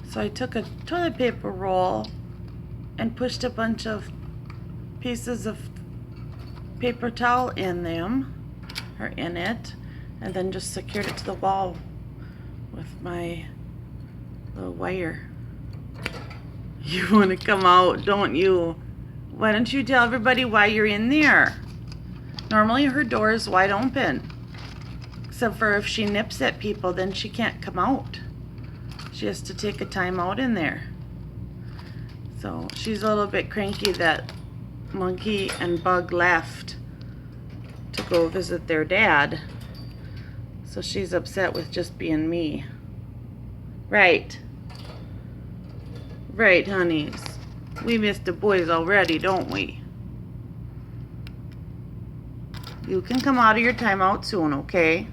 So I took a toilet paper roll and pushed a bunch of pieces of paper towel in them, or in it, and then just secured it to the wall with my little wire. You want to come out, don't you? Why don't you tell everybody why you're in there? Normally her door is wide open, except for if she nips at people, then she can't come out. She has to take a time out in there. So she's a little bit cranky that Monkey and Bug left to go visit their dad. So she's upset with just being me. Right. Right, honeys. We missed the boys already, don't we? You can come out of your timeout soon, okay?